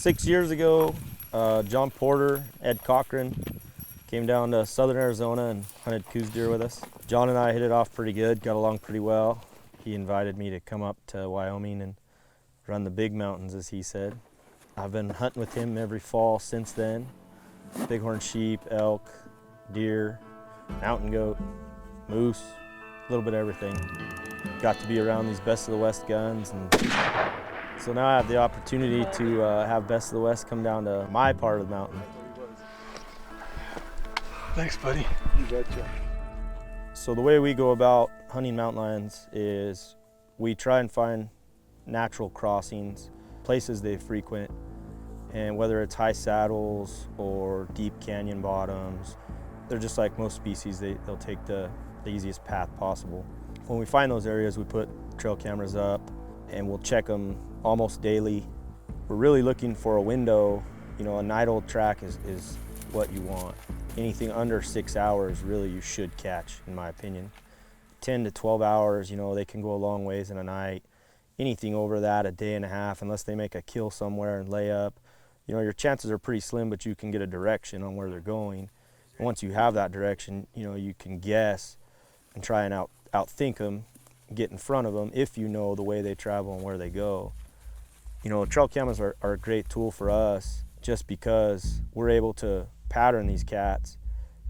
6 years ago, John Porter, Ed Cochran came down to southern Arizona and hunted Coues deer with us. John and I hit it off pretty good, got along pretty well. He invited me to come up to Wyoming and run the big mountains, as he said. I've been hunting with him every fall since then. Bighorn sheep, elk, deer, mountain goat, moose, a little bit of everything. Got to be around these Best of the West guns, and so now I have the opportunity to have Best of the West come down to my part of the mountain. Thanks, buddy. You betcha. So the way we go about hunting mountain lions is we try and find natural crossings, places they frequent, and whether it's high saddles or deep canyon bottoms, they're just like most species, they'll take the easiest path possible. When we find those areas, we put trail cameras up and we'll check them almost daily. We're really looking for a window. You know, a night-old track is what you want. Anything under 6 hours, really, you should catch, in my opinion. 10 to 12 hours, you know, they can go a long ways in a night. Anything over that, a day and a half, unless they make a kill somewhere and lay up, you know, your chances are pretty slim, but you can get a direction on where they're going. And once you have that direction, you know, you can guess and try and outthink them, get in front of them if you know the way they travel and where they go. You know, trail cameras are a great tool for us just because we're able to pattern these cats,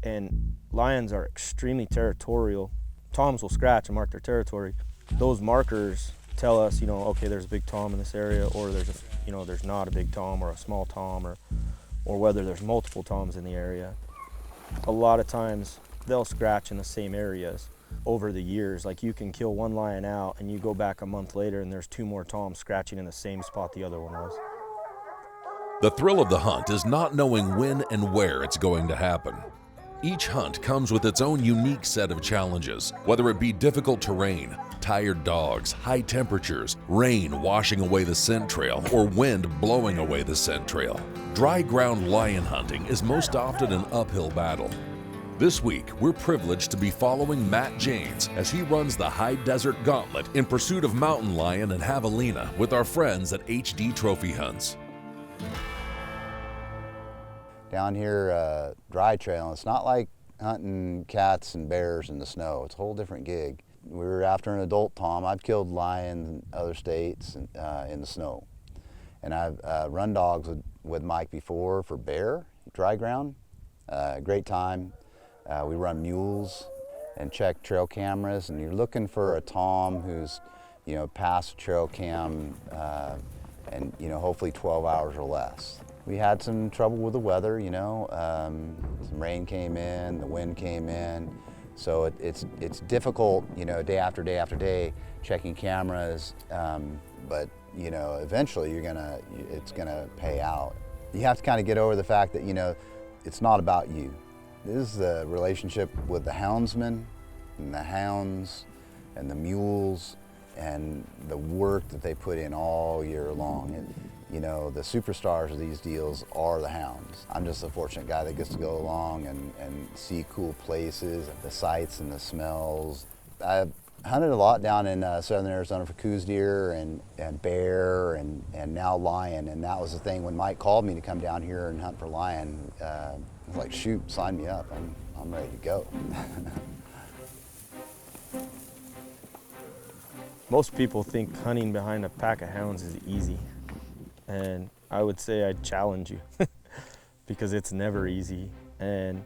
and lions are extremely territorial. Toms will scratch and mark their territory. Those markers tell us, you know, okay, there's a big tom in this area, or there's not a big tom or a small tom, or whether there's multiple toms in the area. A lot of times they'll scratch in the same areas over the years. Like, you can kill one lion out and you go back a month later and there's 2 more toms scratching in the same spot the other one was. The thrill of the hunt is not knowing when and where it's going to happen. Each hunt comes with its own unique set of challenges, whether it be difficult terrain, tired dogs, high temperatures, rain washing away the scent trail, or wind blowing away the scent trail. Dry ground lion hunting is most often an uphill battle. This week, we're privileged to be following Matt Janes as he runs the High Desert Gauntlet in pursuit of mountain lion and javelina with our friends at HD Trophy Hunts. Down here, dry trail, it's not like hunting cats and bears in the snow. It's a whole different gig. We were after an adult tom. I've killed lions in other states in the snow. And I've run dogs with Mike before for bear, dry ground. Great time. We run mules and check trail cameras, and you're looking for a tom who's, you know, past trail cam and, you know, hopefully 12 hours or less. We had some trouble with the weather, you know. Some rain came in, the wind came in. So it's difficult, you know, day after day after day, checking cameras. But, you know, eventually it's gonna pay out. You have to kind of get over the fact that, you know, it's not about you. This is the relationship with the houndsmen and the hounds and the mules and the work that they put in all year long. And, you know, the superstars of these deals are the hounds. I'm just a fortunate guy that gets to go along and see cool places, the sights and the smells. I've hunted a lot down in southern Arizona for Coues deer and bear and now lion, and that was the thing when Mike called me to come down here and hunt for lion. I was like, shoot, sign me up, I'm ready to go. Most people think hunting behind a pack of hounds is easy, and I would say I'd challenge you because it's never easy. And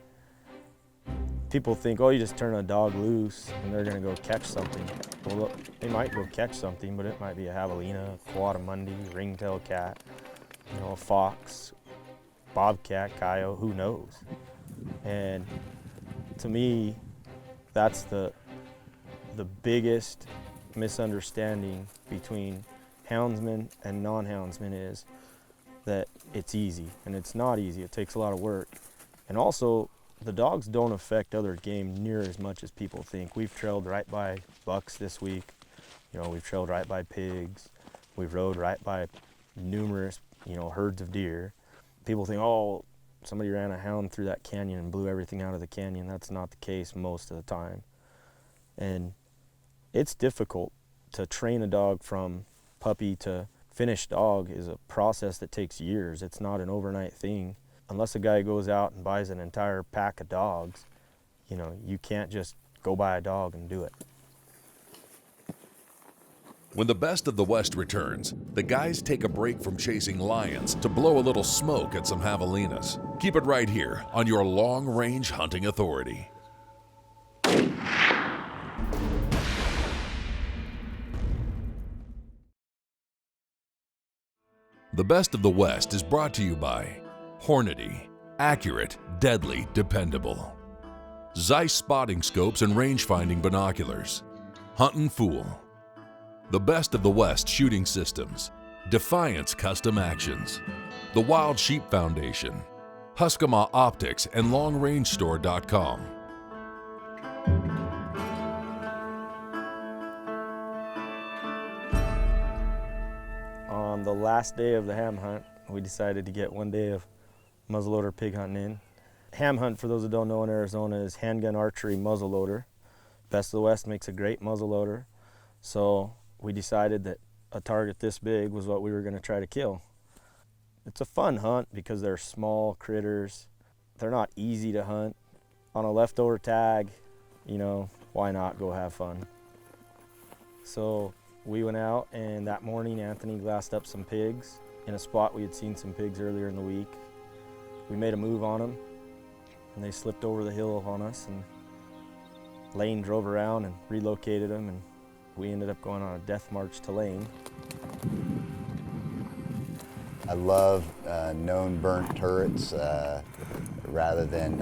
people think, oh, you just turn a dog loose and they're gonna go catch something. Well, they might go catch something, but it might be a javelina, a coatimundi, ringtail cat, you know, a fox, bobcat, coyote, who knows? And to me, that's the biggest misunderstanding between houndsmen and non-houndsmen is that it's easy, and it's not easy. It takes a lot of work. And also, the dogs don't affect other game near as much as people think. We've trailed right by bucks this week. You know, we've trailed right by pigs. We've rode right by numerous, you know, herds of deer. People think, oh, somebody ran a hound through that canyon and blew everything out of the canyon. That's not the case most of the time. And it's difficult to train a dog from puppy to finished dog is a process that takes years. It's not an overnight thing. Unless a guy goes out and buys an entire pack of dogs, you know, you can't just go buy a dog and do it. When the Best of the West returns, the guys take a break from chasing lions to blow a little smoke at some javelinas. Keep it right here on your Long Range Hunting Authority. The Best of the West is brought to you by Hornady, accurate, deadly, dependable. Zeiss spotting scopes and range-finding binoculars. Huntin' Fool. The Best of the West shooting systems. Defiance Custom Actions. The Wild Sheep Foundation. Huskama Optics and LongRangeStore.com. On the last day of the ham hunt, we decided to get 1 day of muzzleloader pig hunting in. Ham hunt, for those that don't know, in Arizona is handgun archery muzzleloader. Best of the West makes a great muzzleloader, so we decided that a target this big was what we were going to try to kill. It's a fun hunt because they're small critters. They're not easy to hunt. On a leftover tag, you know, why not go have fun? So we went out, and that morning Anthony glassed up some pigs in a spot we had seen some pigs earlier in the week. We made a move on them, and they slipped over the hill on us, and Lane drove around and relocated them, and we ended up going on a death march to Lane. I love known burnt turrets rather than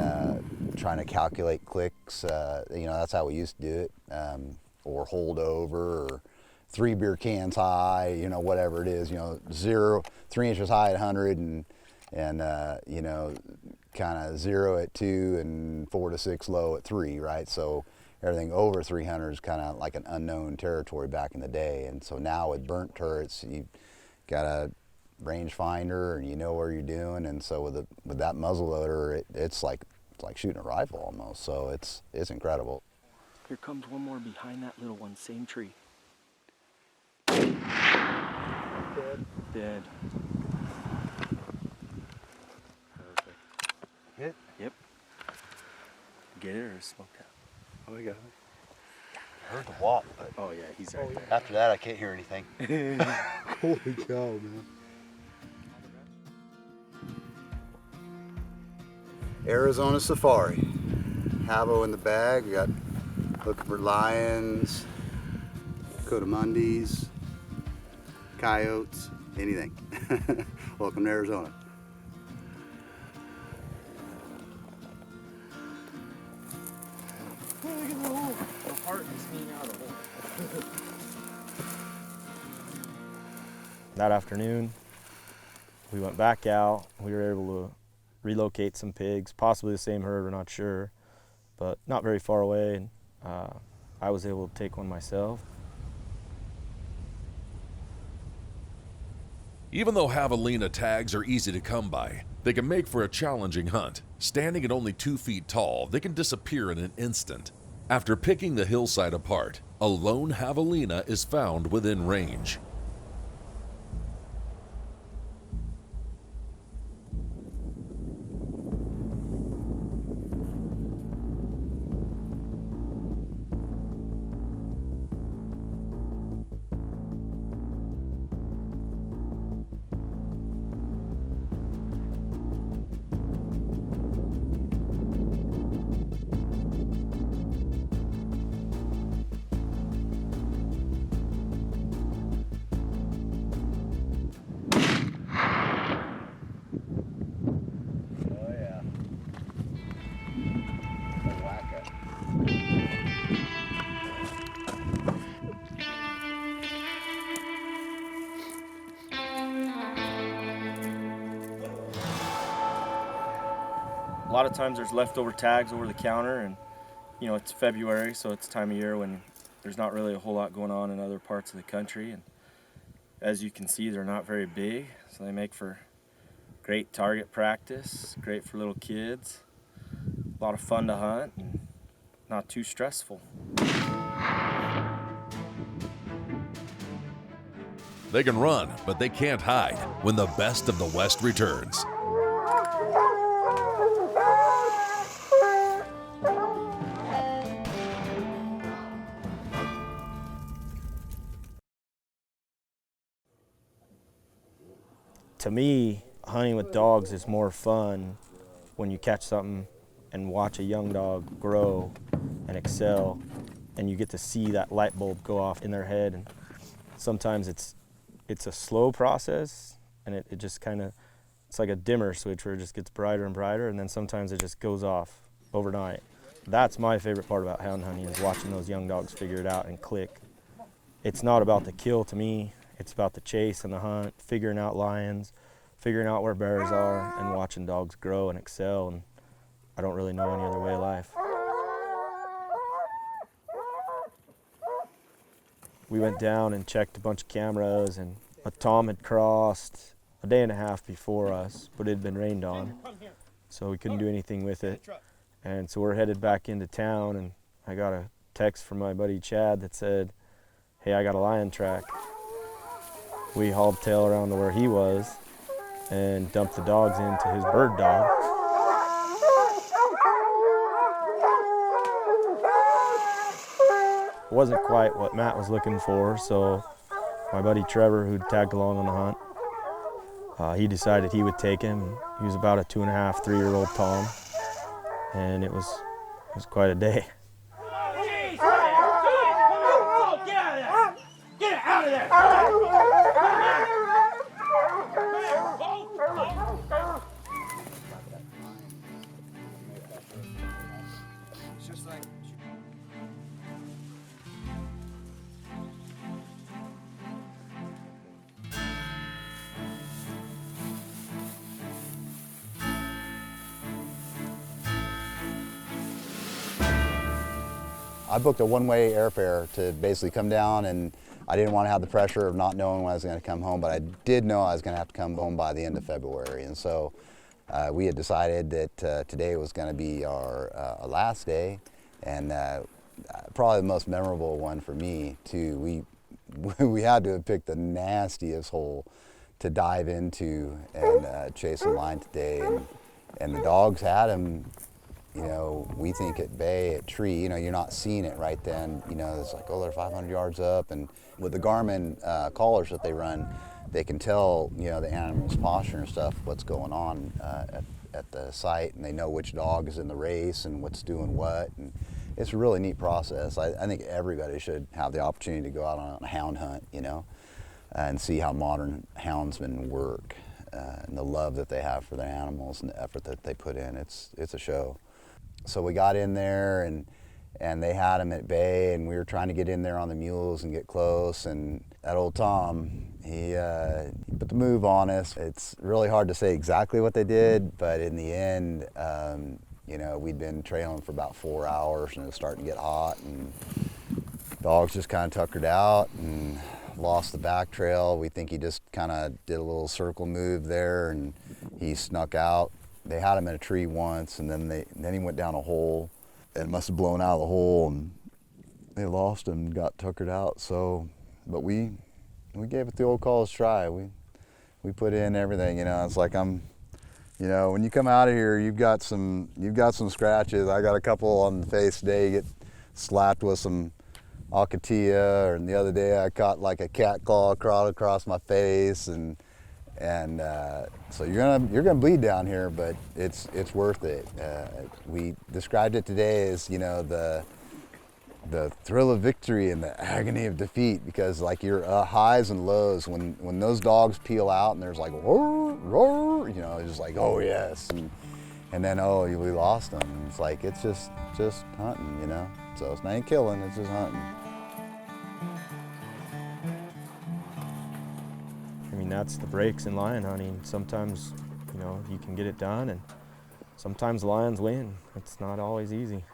trying to calculate clicks. You know, that's how we used to do it, or hold over, or 3 beer cans high, you know, whatever it is, you know, 3 inches high at 100 and you know, kind of 0 at 2 and 4 to 6 low at 3, right? So everything over 300 is kind of like an unknown territory back in the day. And so now with burnt turrets, you got a range finder and you know where you're doing. And so with that muzzleloader, it's like shooting a rifle almost. So it's incredible. Here comes one more behind that little one, same tree. Dead. Perfect. Hit? Yep. Get it or smoked out? Oh, we got it. I heard the whop, but Oh yeah, he's right there. after that I can't hear anything. Holy cow, man. Arizona Safari. Havo in the bag. We got looking for lions, coatimundis, coyotes, anything. Welcome to Arizona. Look at the hole. The heart is hanging out of the hole. That afternoon, we went back out. We were able to relocate some pigs, possibly the same herd, we're not sure, but not very far away. And I was able to take one myself. Even though javelina tags are easy to come by, they can make for a challenging hunt. Standing at only 2 feet tall, they can disappear in an instant. After picking the hillside apart, a lone javelina is found within range. A lot of times there's leftover tags over the counter, and you know, it's February, so it's time of year when there's not really a whole lot going on in other parts of the country. And as you can see, they're not very big, so they make for great target practice, great for little kids, a lot of fun to hunt, and not too stressful. They can run, but they can't hide when the best of the West returns. To me, hunting with dogs is more fun when you catch something and watch a young dog grow and excel, and you get to see that light bulb go off in their head. And sometimes it's a slow process, and it just kind of, it's like a dimmer switch where it just gets brighter and brighter, and then sometimes it just goes off overnight. That's my favorite part about hound hunting, is watching those young dogs figure it out and click. It's not about the kill to me, it's about the chase and the hunt, figuring out lions, figuring out where bears are, and watching dogs grow and excel, and I don't really know any other way of life. We went down and checked a bunch of cameras, and a tom had crossed a day and a half before us, but it had been rained on, so we couldn't do anything with it. And so we're headed back into town, and I got a text from my buddy Chad that said, "Hey, I got a lion track." We hauled tail around to where he was and dumped the dogs into his bird dog. It wasn't quite what Matt was looking for, so my buddy Trevor, who tagged along on the hunt, he decided he would take him. He was about a 2.5, 3-year-old tom, and it was quite a day. Get out of there! I booked a one-way airfare to basically come down, and I didn't want to have the pressure of not knowing when I was going to come home, but I did know I was going to have to come home by the end of February. And so we had decided that today was going to be our last day, and probably the most memorable one for me too. We had to have picked the nastiest hole to dive into and chase a line today, and the dogs had him. You know, we think at bay, at tree, you know, you're not seeing it right then. You know, it's like, oh, they're 500 yards up. And with the Garmin collars that they run, they can tell, you know, the animal's posture and stuff, what's going on at the site. And they know which dog is in the race and what's doing what. And it's a really neat process. I think everybody should have the opportunity to go out on a hound hunt, you know, and see how modern houndsmen work and the love that they have for their animals and the effort that they put in. It's a show. So we got in there, and they had him at bay, and we were trying to get in there on the mules and get close, and that old Tom, he put the move on us. It's really hard to say exactly what they did, but in the end, you know, we'd been trailing for about 4 hours, and it was starting to get hot, and dogs just kind of tuckered out and lost the back trail. We think he just kind of did a little circle move there, and he snuck out. They had him in a tree once, and then he went down a hole and must have blown out of the hole, and they lost him and got tuckered out. So, but we gave it the old college try. We put in everything, you know. It's like you know, when you come out of here, you've got some scratches. I got a couple on the face today. You get slapped with some Alcatia, and the other day I caught like a cat claw crawled across my face, and so you're gonna bleed down here, but it's worth it. We described it today as, you know, the thrill of victory and the agony of defeat, because like your highs and lows, when those dogs peel out and there's like roar, roar, you know, it's just like, oh yes, and then oh, we lost them. It's like, it's just hunting, you know. So it's not killing, it's just hunting. I mean, that's the breaks in lion hunting. Sometimes, you know, you can get it done, and sometimes lions win. It's not always easy.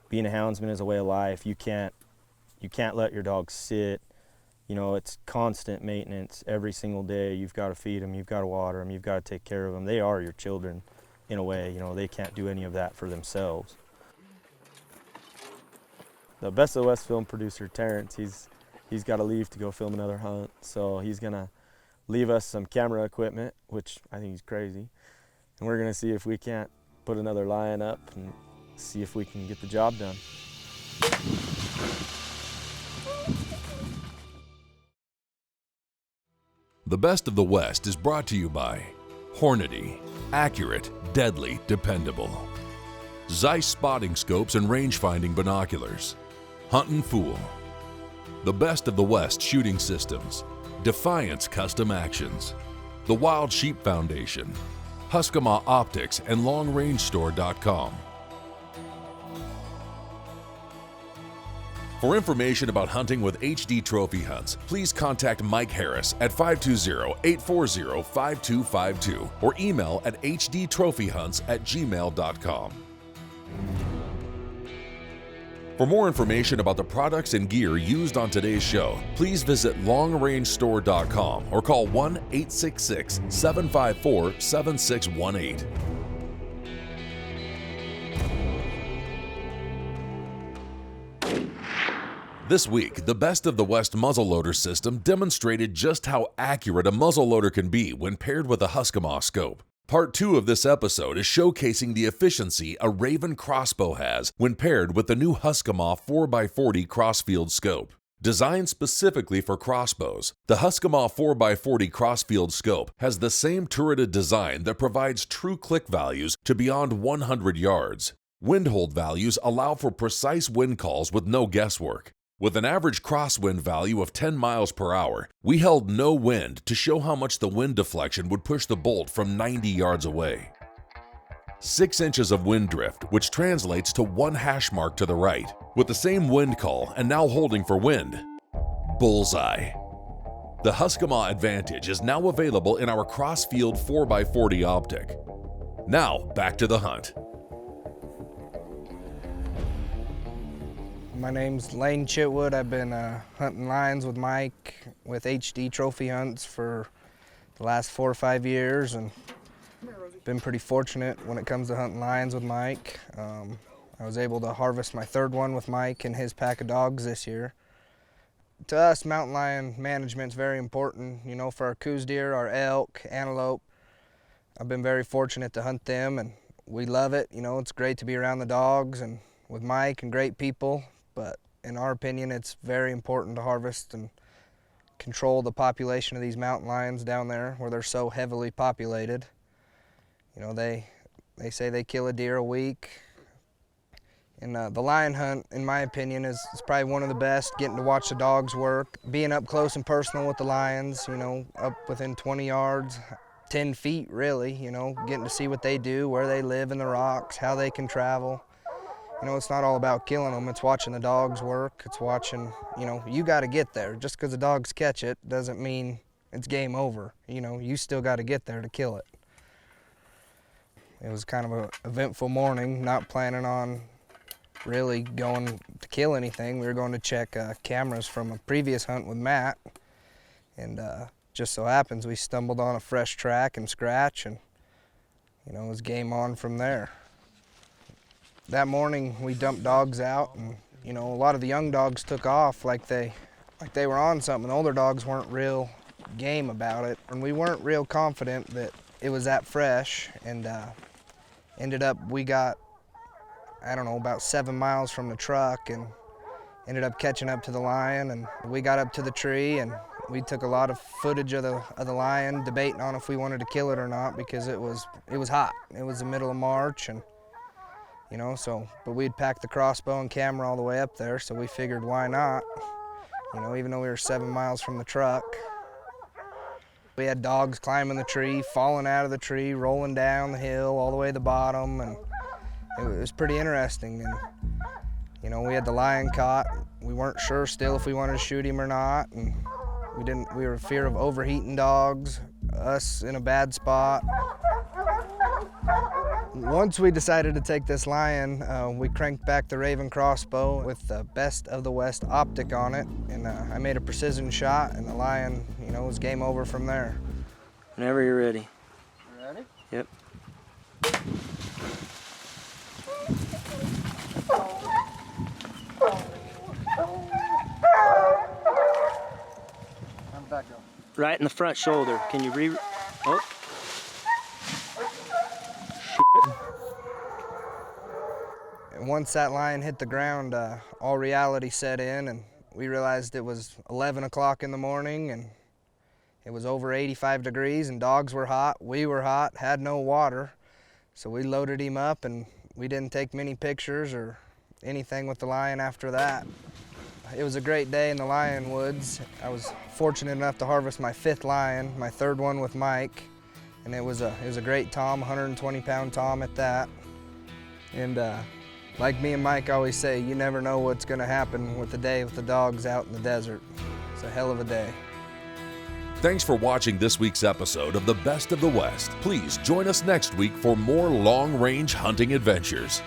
Being a houndsman is a way of life. You can't let your dog sit. You know, it's constant maintenance every single day. You've got to feed them, you've got to water them, you've got to take care of them. They are your children in a way. You know, they can't do any of that for themselves. The Best of the West film producer, Terrence, he's he's got to leave to go film another hunt. So he's going to leave us some camera equipment, which I think is crazy. And we're going to see if we can't put another lion up and see if we can get the job done. The Best of the West is brought to you by Hornady, accurate, deadly, dependable. Zeiss spotting scopes and range-finding binoculars. Huntin' Fool. The Best of the West shooting systems. Defiance Custom Actions. The Wild Sheep Foundation. Husqvarna Optics and LongRangeStore.com. For information about hunting with HD Trophy Hunts, please contact Mike Harris at 520-840-5252 or email at hdtrophyhunts@gmail.com. For more information about the products and gear used on today's show, please visit LongRangeStore.com or call 1-866-754-7618. This week, the Best of the West muzzleloader system demonstrated just how accurate a muzzleloader can be when paired with a Husqvarna scope. Part 2 of this episode is showcasing the efficiency a Raven crossbow has when paired with the new Husqvarna 4x40 crossfield scope. Designed specifically for crossbows, the Husqvarna 4x40 crossfield scope has the same turreted design that provides true click values to beyond 100 yards. Wind hold values allow for precise wind calls with no guesswork. With an average crosswind value of 10 miles per hour, we held no wind to show how much the wind deflection would push the bolt from 90 yards away. 6 inches of wind drift, which translates to 1 hash mark to the right, with the same wind call and now holding for wind. Bullseye. The Husqvarna Advantage is now available in our Crossfield 4x40 optic. Now, back to the hunt. My name's Lane Chitwood. I've been hunting lions with Mike with HD Trophy Hunts for the last 4 or 5 years, and been pretty fortunate when it comes to hunting lions with Mike. I was able to harvest my 3rd one with Mike and his pack of dogs this year. To us, mountain lion management's very important, you know, for our Coues deer, our elk, antelope. I've been very fortunate to hunt them, and we love it. You know, it's great to be around the dogs and with Mike and great people. But in our opinion, it's very important to harvest and control the population of these mountain lions down there where they're so heavily populated. You know, they say they kill a deer a week. And the lion hunt, in my opinion, is probably one of the best, getting to watch the dogs work, being up close and personal with the lions, you know, up within 20 yards, 10 feet really, you know, getting to see what they do, where they live in the rocks, how they can travel. You know, it's not all about killing them, it's watching the dogs work, it's watching, you know, you got to get there. Just because the dogs catch it doesn't mean it's game over. You know, you still got to get there to kill it. It was kind of an eventful morning, not planning on really going to kill anything. We were going to check cameras from a previous hunt with Matt, and just so happens we stumbled on a fresh track and scratch, and, you know, it was game on from there. That morning we dumped dogs out, and you know, a lot of the young dogs took off like they were on something. The older dogs weren't real game about it, and we weren't real confident that it was that fresh, and ended up we got, I don't know, about 7 miles from the truck and ended up catching up to the lion, and we got up to the tree and we took a lot of footage of the lion, debating on if we wanted to kill it or not because it was hot. It was the middle of March, and you know, but we'd packed the crossbow and camera all the way up there, so we figured why not, you know, even though we were 7 miles from the truck. We had dogs climbing the tree, falling out of the tree, rolling down the hill all the way to the bottom, and it was pretty interesting. And you know, we had the lion caught. We weren't sure still if we wanted to shoot him or not, and we were in fear of overheating dogs, us in a bad spot. Once we decided to take this lion, we cranked back the Raven crossbow with the Best of the West optic on it, and I made a precision shot, and the lion, you know, was game over from there. Whenever you're ready. You ready? Yep. right in the front shoulder. Can you oh. And once that lion hit the ground, all reality set in, and we realized it was 11 o'clock in the morning, and it was over 85 degrees, and dogs were hot, we were hot, had no water. So we loaded him up, and we didn't take many pictures or anything with the lion after that. It was a great day in the lion woods. I was fortunate enough to harvest my 5th lion, my 3rd one with Mike, and it was a great tom, 120-pound tom at that. And like me and Mike always say, you never know what's going to happen with the day with the dogs out in the desert. It's a hell of a day. Thanks for watching this week's episode of The Best of the West. Please join us next week for more long-range hunting adventures.